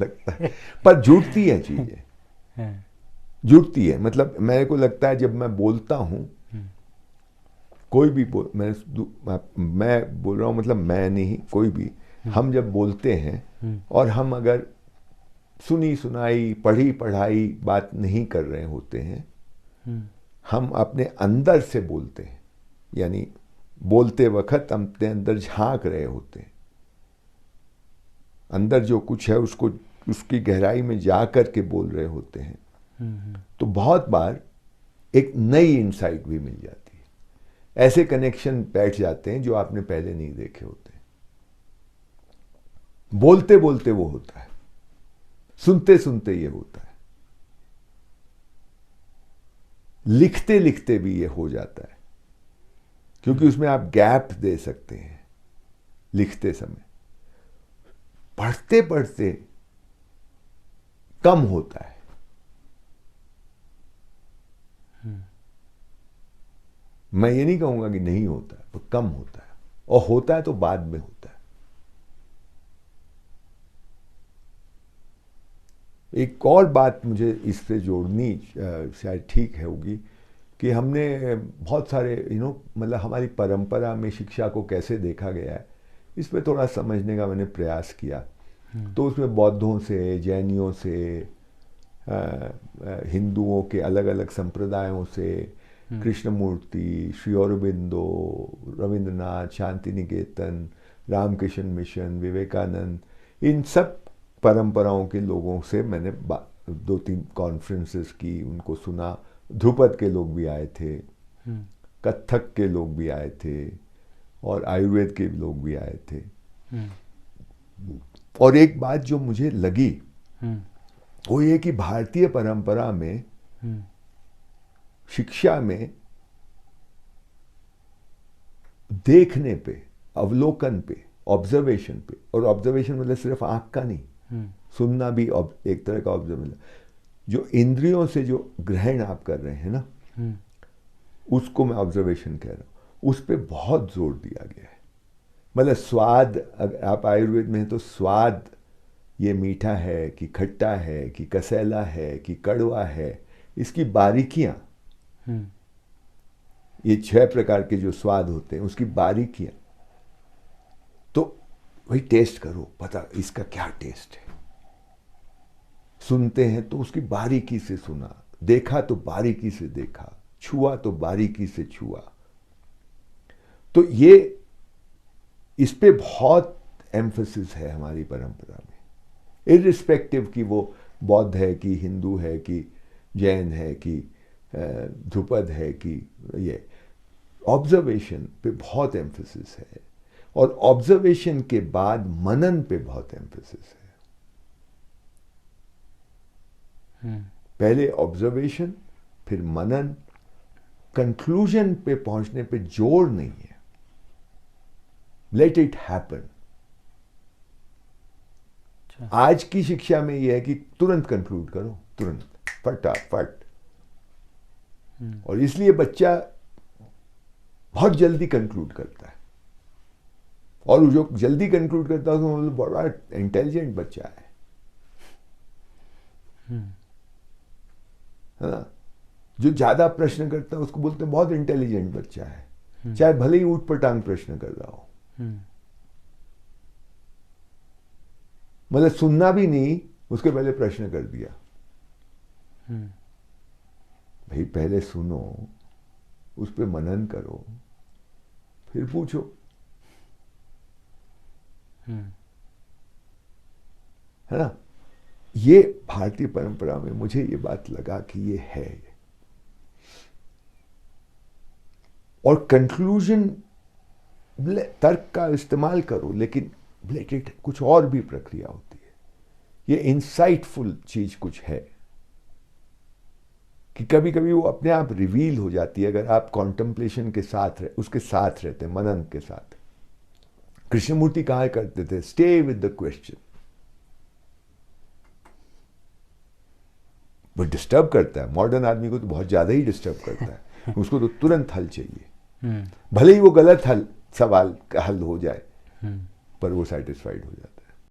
लगता है, पर जुड़ती है चीजें, हाँ, जुड़ती है। मतलब मेरे को लगता है जब मैं बोलता हूँ, कोई भी मैं बोल रहा हूँ, मतलब मैं नहीं, कोई भी, हम जब बोलते हैं और हम अगर सुनी सुनाई पढ़ी पढ़ाई बात नहीं कर रहे होते हैं, हम अपने अंदर से बोलते हैं, यानी बोलते वक्त हम अपने अंदर झांक रहे होते हैं, अंदर जो कुछ है उसको उसकी गहराई में जा कर के बोल रहे होते हैं, तो बहुत बार एक नई इंसाइट भी मिल जाती है। ऐसे कनेक्शन बैठ जाते हैं जो आपने पहले नहीं देखे होते। बोलते बोलते वो होता है, सुनते सुनते ये होता है, लिखते लिखते भी ये हो जाता है, क्योंकि उसमें आप गैप दे सकते हैं लिखते समय। पढ़ते पढ़ते कम होता है, मैं ये नहीं कहूंगा कि नहीं होता है, पर कम होता है, और होता है तो बाद में होता है। एक और बात मुझे इससे जोड़नी शायद ठीक है होगी, कि हमने बहुत सारे मतलब हमारी परंपरा में शिक्षा को कैसे देखा गया है, इस पे थोड़ा समझने का मैंने प्रयास किया। तो उसमें बौद्धों से, जैनियों से, हिंदुओं के अलग अलग संप्रदायों से, कृष्णमूर्ति, श्री अरबिंदो, रविंद्रनाथ, शांति निकेतन, रामकृष्ण मिशन, विवेकानंद, इन सब परंपराओं के लोगों से मैंने 2-3 कॉन्फ्रेंसेस की, उनको सुना। ध्रुपद के लोग भी आए थे, कथक के लोग भी आए थे, और आयुर्वेद के लोग भी आए थे। और एक बात जो मुझे लगी वो ये कि भारतीय परंपरा में शिक्षा में देखने पे, अवलोकन पे, ऑब्जर्वेशन पे, और ऑब्जर्वेशन मतलब सिर्फ आंख का नहीं, सुनना भी एक तरह का ऑब्जर्वेशन, जो इंद्रियों से जो ग्रहण आप कर रहे हैं ना, उसको मैं ऑब्जर्वेशन कह रहा हूं, उस पे बहुत जोर दिया गया है। मतलब स्वाद, अगर आप आयुर्वेद में हैं तो स्वाद, ये मीठा है कि खट्टा है कि कसैला है कि कड़वा है, इसकी बारीकियां, ये 6 प्रकार के जो स्वाद होते हैं उसकी बारीकियां, तो वही टेस्ट करो, पता इसका क्या टेस्ट है। सुनते हैं तो उसकी बारीकी से सुना, देखा तो बारीकी से देखा, छुआ तो बारीकी से छुआ। तो ये, इस पे बहुत एम्फेसिस है हमारी परंपरा में, इररिस्पेक्टिव कि वो बौद्ध है कि हिंदू है कि जैन है कि ध्रुपद है कि ये, ऑब्जर्वेशन पे बहुत एम्फेसिस है, और ऑब्जर्वेशन के बाद मनन पे बहुत एम्फेसिस है। पहले ऑब्जर्वेशन, फिर मनन, कंक्लूजन पे पहुंचने पे जोर नहीं है। Let it happen. आज की शिक्षा में यह है कि तुरंत कंक्लूड करो, तुरंत, फटाफट, और इसलिए बच्चा बहुत जल्दी कंक्लूड करता है, और जो जल्दी कंक्लूड करता है उसको बड़ा इंटेलिजेंट बच्चा है ना। जो ज्यादा प्रश्न करता है उसको बोलते हैं बहुत इंटेलिजेंट बच्चा है, चाहे भले ही ऊट पटांग प्रश्न कर रहा हो। मतलब सुनना भी नहीं, उसके पहले प्रश्न कर दिया। भाई पहले सुनो, उस पर मनन करो, फिर पूछो। है ना। ये भारतीय परंपरा में मुझे ये बात लगा कि ये है। और कंक्लूजन, तर्क का इस्तेमाल करो, लेकिन ब्लेटेड कुछ और भी प्रक्रिया होती है। ये इंसाइटफुल चीज कुछ है कि कभी कभी वो अपने आप रिवील हो जाती है, अगर आप कॉन्टेम्पलेशन के साथ उसके साथ रहते हैं, मनन के साथ। कृष्णमूर्ति कहा करते थे, स्टे विद द क्वेश्चन। वो डिस्टर्ब करता है, मॉडर्न आदमी को तो बहुत ज्यादा ही डिस्टर्ब करता है। उसको तो तुरंत हल चाहिए, भले ही वो गलत हल, सवाल का हल हो जाए, पर वो सेटिस्फाइड हो जाता है।